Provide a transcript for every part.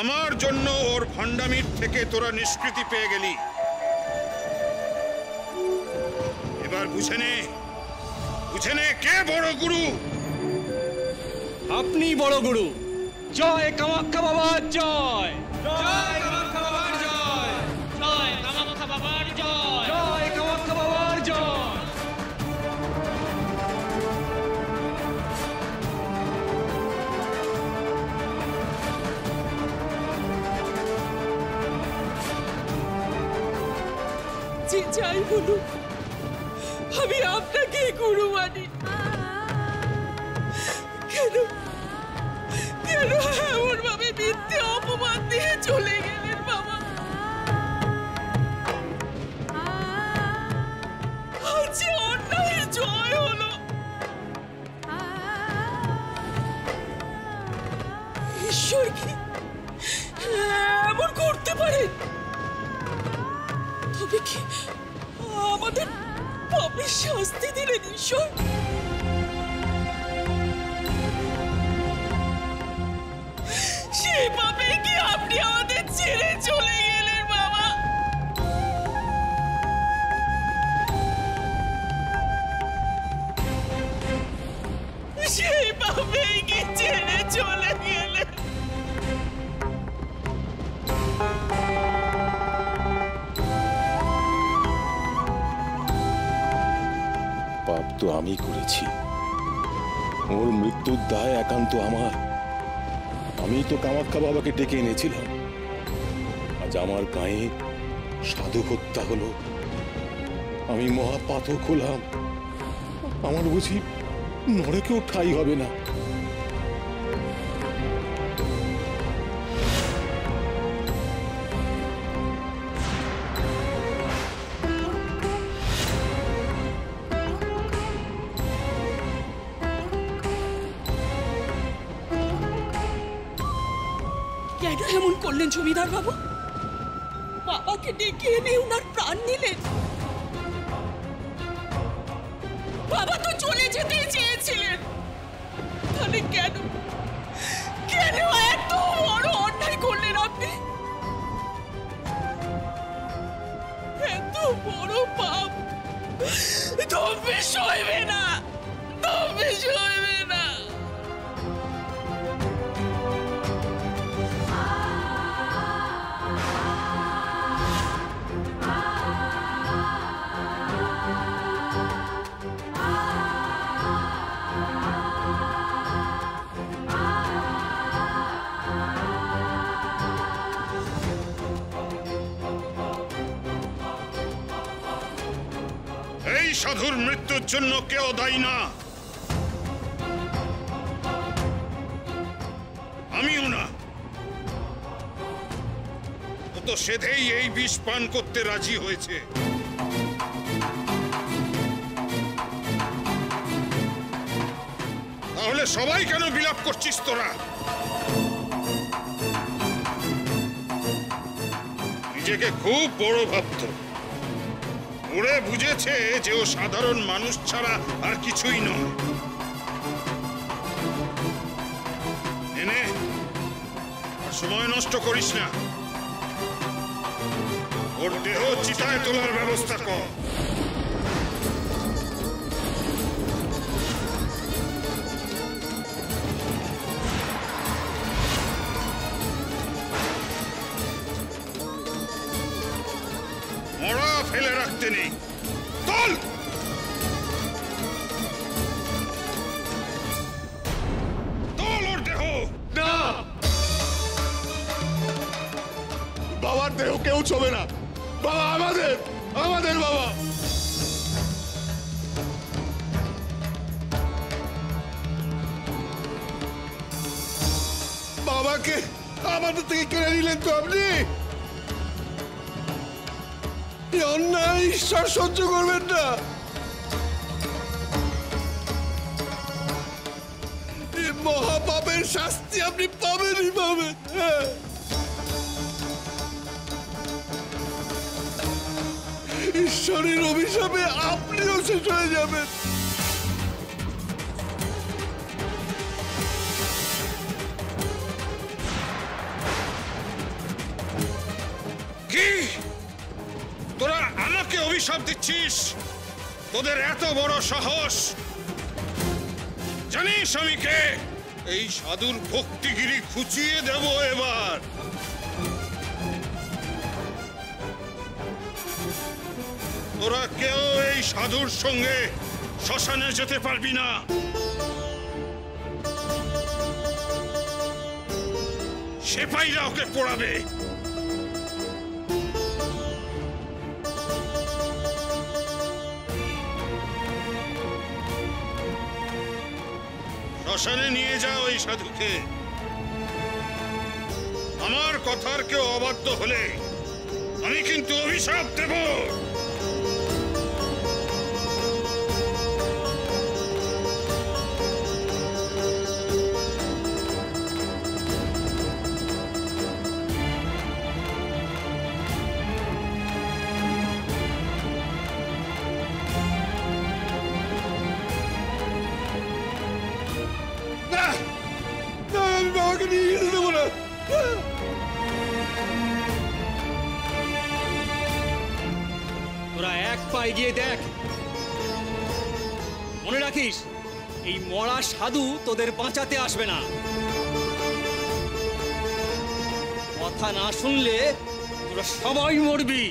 আমার জন্য ওর ভণ্ডামির থেকে তোরা নিষ্কৃতি পেয়ে গেলি। এবার বুঝে নে কে বড় গুরু। আপনি বড় গুরু। জয় কামাখ্যা বাবার জয়। জয় কামাখ্যা বাবার জয়। জয় কামাখ্যা বাবার জয়। জয় কামাখ্যা বাবার জয়। যে যাই বলুন, আমি আপনাকে গুরু মানি। কেন এমন ভাবে মিথ্যে অপমান দিয়ে চলে গেলেন বাবা? আজ অন্যায়ের জয় হলো। ঈশ্বর কি এমন করতে পারেন? তবে কি আমাদের পাপের শাস্তি দিলেন ঈশ্বর? সেই পাপে কি আপনি আমাদের ছেড়ে চলে গেলেন বাবা? সেই পাপে কি ছেড়ে চলে গেলেন? পাপ তো আমি করেছি, ওর মৃত্যুর দায় একান্ত আমার। আমি তো কামাখ্যা বাবাকে ডেকে এনেছিলাম। আজ আমার গায়ে সাধু হত্যা হলো, আমি মহাপাতক হলাম। আমার বুঝি নরকেও ঠাঁই হবে না। কেন এমন করলেন জমিদার বাবু? বাবাকে ডেকে এনে ওনার প্রাণ নিলেন। বাবা তো চলে যেতে চেয়েছিলেন, তাহলে কেন এত বড় অন্যায় করলেন আপনি? এত বড় পাপ তবে সইবে না, তবে সইবে না। এই সাধুর মৃত্যুর জন্য কেউ দায়ী না, আমিও না। ও তো সেধেই এই বিষ পান করতে রাজি হয়েছে। তাহলে সবাই কেন বিলাপ করছিস তোরা? নিজেকে খুব বড় ভাবত, ওরে বুঝেছে যে ও সাধারণ মানুষ ছাড়া আর কিছুই নয়। এনে সময় নষ্ট করিস না, ওর দেহ চিতায় তোলার ব্যবস্থা কর। মরা ফেলে রাখতে নেই, চল। ওর দেহ না, বাবার দেহ কেউ ছোবে না। বাবা আমাদের বাবা। বাবাকে আমাদের থেকে কেড়ে নিলেন তো আপনি। অন্যায় ঈশ্বর সহ্য করবেন না। মহাপাপের শাস্তি আপনি পাবেনই পাবেন। ঈশ্বরের অভিশাপে আপনিও শেষ হয়ে যাবেন। অভিশাপ দিচ্ছিস? তোদের এত বড় সাহস! জানিস আমি কে? এই সাধুর ভক্তিগিরি খুঁচিয়ে দেব এবার। তোরা কেউ এই সাধুর সঙ্গে শ্মশানে যেতে পারবি না। সেপাইরা ওকে পোড়াবে। শ্মশানে নিয়ে যাও ওই সাধুকে। আমার কথার কেউ অবাধ্য হলে আমি কিন্তু অভিশাপ দেব। তোরা এক পা এগিয়ে দেখ। মনে রাখিস, এই মরা সাধু তোদের বাঁচাতে আসবে না। কথা না শুনলে তোরা সবাই মরবি।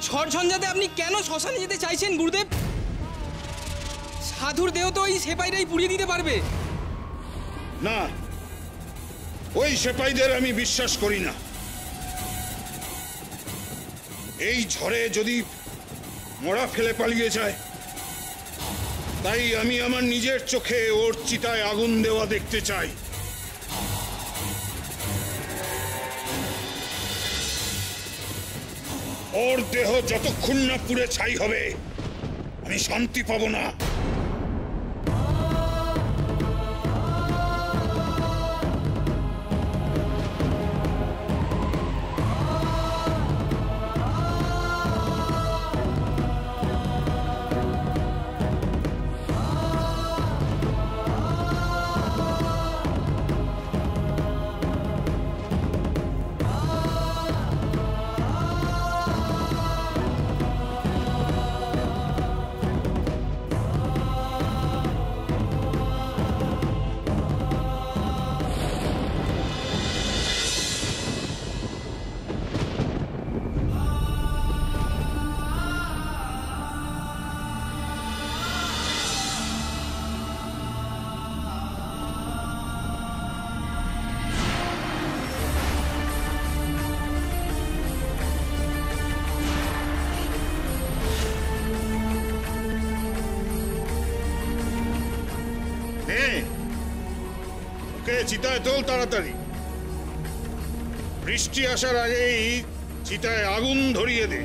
ঝড়ঝঞ্ঝাতে আপনি কেন শ্মশানে যেতে চাইছেন গুরুদেব? সাধুর দেহ তো ওই সেপাইরাই পুড়িয়ে দিতে পারবে। না, ওই সেপাইদের আমি বিশ্বাস করি না। এই ঝড়ে যদি মরা ফেলে পালিয়ে যায়, তাই আমি আমার নিজের চোখে ওর চিতায় আগুন দেওয়া দেখতে চাই। ওর দেহ যতক্ষণ না পুড়ে ছাই হবে, আমি শান্তি পাবো না। ওকে চিতায় তোল তাড়াতাড়ি। বৃষ্টি আসার আগেই চিতায় আগুন ধরিয়ে দে।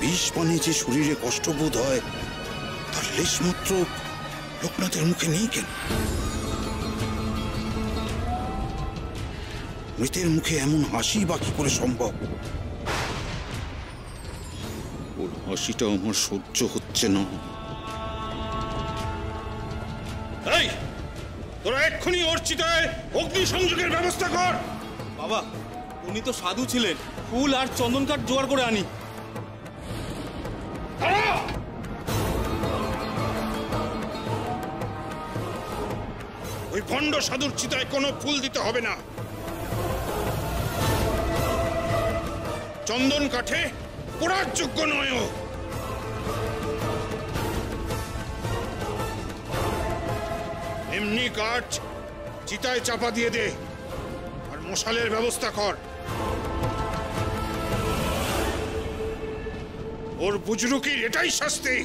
বিষ পানে যে শরীরে কষ্ট বোধ হয় তার লেশ মাত্র লোকনাথের মুখে নেই কেন? মৃতের মুখে এমন হাসি বা কি করে সম্ভব? ওর হাসিটা আমার সহ্য হচ্ছে না। এই, তোরা এক্ষুনি ওর চিতায় অগ্নি সংযোগের ব্যবস্থা কর। বাবা, উনি তো সাধু ছিলেন, ফুল আর চন্দন কাঠ জোগাড় করে আনি। ওই ভণ্ড সাধুর চিতায় কোনো ফুল দিতে হবে না। চন্দন কাঠে পোড়ার যোগ্য নয় ও। এমনি কাঠ চিতায় চাপা দিয়ে দে আর মশালের ব্যবস্থা কর। ওর বুজরুকির এটাই শাস্তি।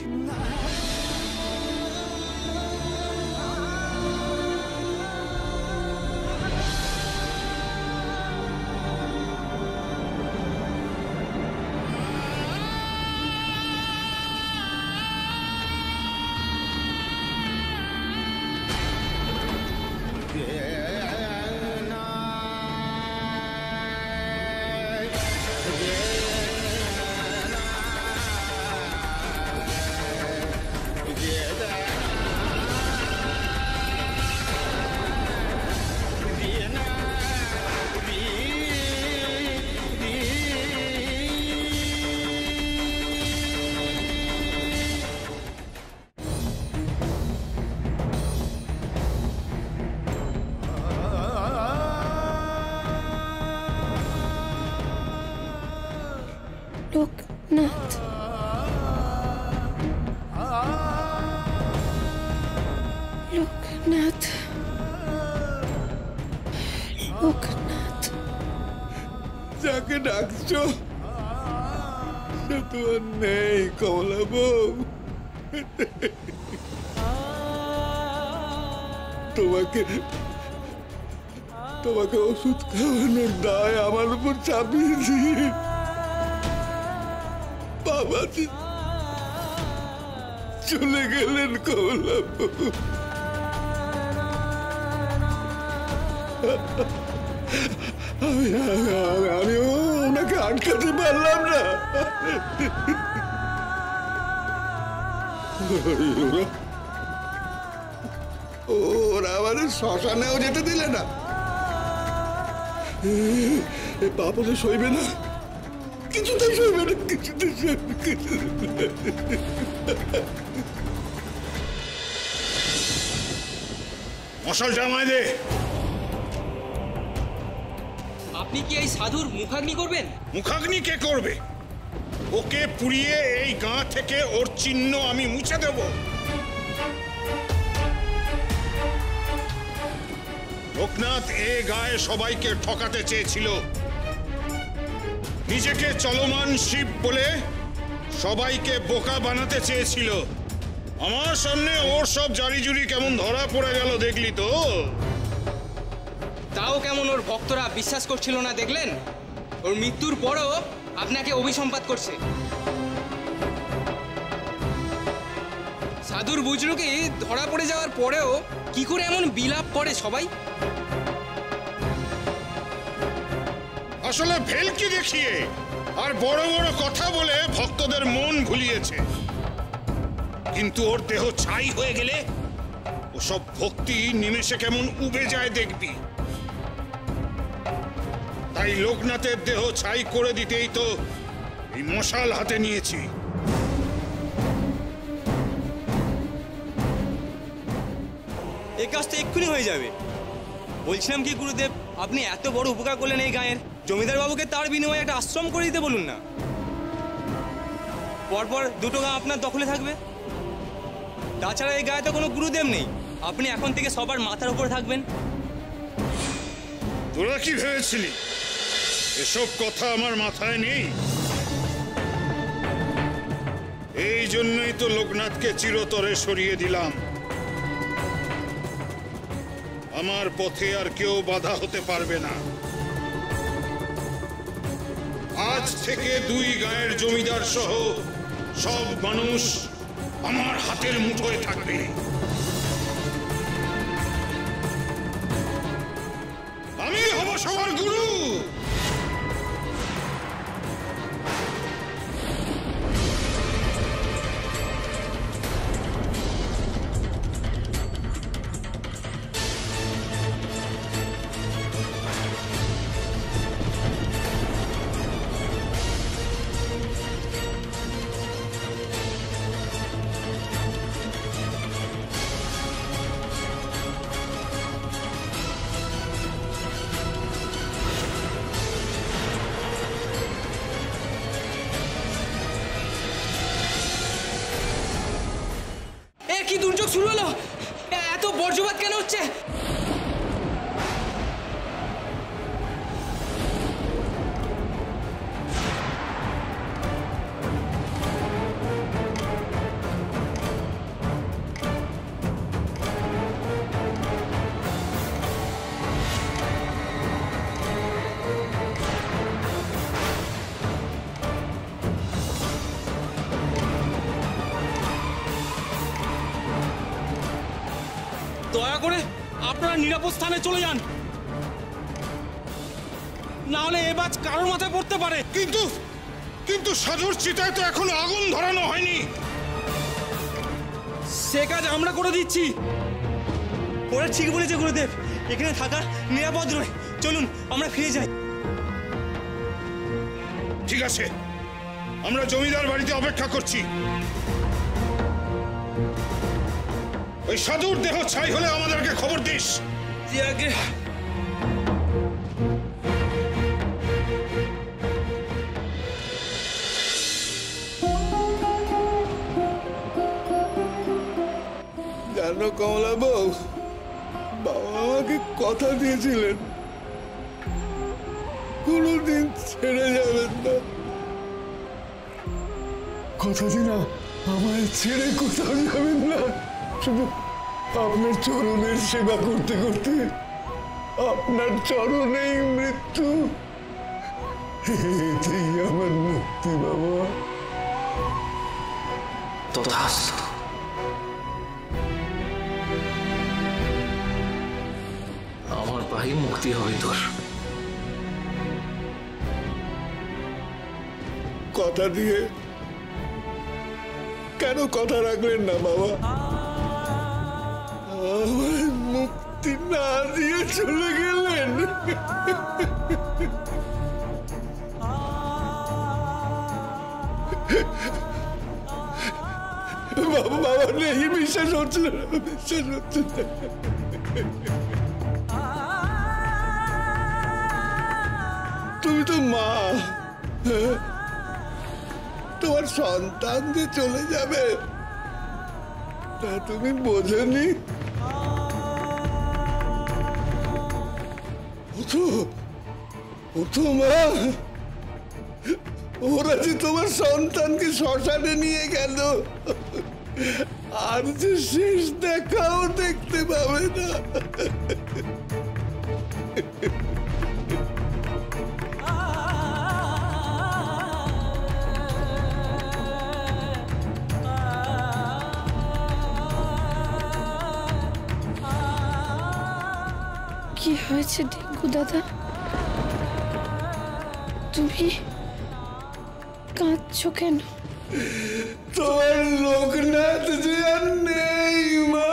লোকনাথ, লোকনাথ, লোকনাথ। যাকে ডাকছো সে তো আর নেই, কমলা বউ। তোমাকে তোমাকে ওষুধ খাওয়ানোর দায় আমার উপর চাপিয়ে দিয়ে বাবা চলে গেলেন, কমলা বউ। আমি ওনাকে আটকাতে পারলাম না। ওরা আমাদের শ্মশানেও যেতে দিলে না। পাপলে সইবে না, কিছুতেই সইবে না, কিছুতেই সইবে। মশালটা আমায় দে। আপনি কি এই সাধুর মুখাগ্নি করবেন? মুখাগ্নি কে করবে? ওকে পুড়িয়ে এই গাঁ থেকে ওর চিহ্ন আমি মুছে দেব। লোকনাথ এ গায়ে সবাইকে ঠকাতে চেয়েছিল। নিজেকে চলমান শিব বলে সবাইকে বোকা বানাতে চেয়েছিল। আমার সামনে ওর সব জারিজুরি কেমন ধরা পড়ে গেল দেখলি তো? তাও কেমন ওর ভক্তরা বিশ্বাস করছিল না দেখলেন? ওর মৃত্যুর পরও আপনাকে অভিসম্পাত করছে। সাধুর বুজরুকে ধরা পড়ে যাওয়ার পরেও কি করে এমন বিলাপ করে সবাই? আসলে ভেলকি দেখিয়ে আর বড় বড় কথা বলে ভক্তদের মন ভুলিয়েছে, কিন্তু ওর দেহ ছাই হয়ে গেলে ওসব ভক্তি নিমেষে কেমন উবে যায় দেখবি। তাই লোকনাথের দেহ ছাই করে দিতেই তো এই মশাল হাতে নিয়েছি। এই কাজটা এক্ষুনি হয়ে যাবে। বলছিলাম কি গুরুদেব, আপনি এত বড় উপকার করলেন এই গাঁয়ের, জমিদার বাবুকে তার বিনিময়ে একটা আশ্রম করে দিতে বলুন না। পরপর দুটো গাঁ আপনার দখলে থাকবে। তাছাড়া এই গাঁয়ে তো কোনো গুরুদেব নেই, আপনি এখন থেকে সবার মাথার উপরে থাকবেন। তোরা কি ভেবেছিলি এসব কথা আমার মাথায় নেই? এই জন্যই তো লোকনাথকে চিরতরে সরিয়ে দিলাম। আমার পথে আর কেউ বাধা হতে পারবে না। আজ থেকে দুই গাঁয়ের জমিদার সহ সব মানুষ আমার হাতের মুঠোয় থাকবে। আমি হব সবার গুরু। কি দুর্যোগ শুরু হলো? এত বর্জ্যপাত কেন হচ্ছে? দয়া করে আপনারা নিরাপদ স্থানে চলে যান, না হলে এ বাজ কারোর মাথায় পড়তে পারে। কিন্তু সাধুর চিতায় তো এখনো আগুন ধরানো হয়নি। সে কাজ আমরা করে দিচ্ছি। ওরা ঠিক বলেছে গুরুদেব, এখানে থাকা নিরাপদ নয়। চলুন আমরা ফিরে যাই। ঠিক আছে, আমরা জমিদার বাড়িতে অপেক্ষা করছি। ওই সাধুর দেহ ছাই হলে আমাদেরকে খবর দিস। জানো কমলা বউ, বাবা আমাকে কথা দিয়েছিলেন কোনোদিন ছেড়ে যাবেন না। কথা দিলাম আমায় ছেড়ে কোথাও যাবেন না। শুধু আপনার চরণের সেবা করতে করতে আপনার চরণেই মৃত্যু, এতেই আমার মুক্তি বাবা। তথাস্তু। আমার পাই মুক্তি হবে তোর। কথা দিয়ে কেন কথা রাখলেন না বাবা? আমার মুক্তি না দিয়ে চলে গেলেন। বাবা নেই, বিশ্বাস হচ্ছে না, বিশ্বাস হচ্ছে না। তুমি তো মা, তোমার সন্তান যে চলে যাবে তা তুমি বোঝনি? মা, ওরা যে তোমার সন্তানকে শ্মশানে নিয়ে গেল, আর যে শেষ দেখাও দেখতে পাবে না। হয়েছে ডিঙ্কু দাদা? তুমি কাঁদছো কেন? তোমার লোকনাথ যে আর নেই মা।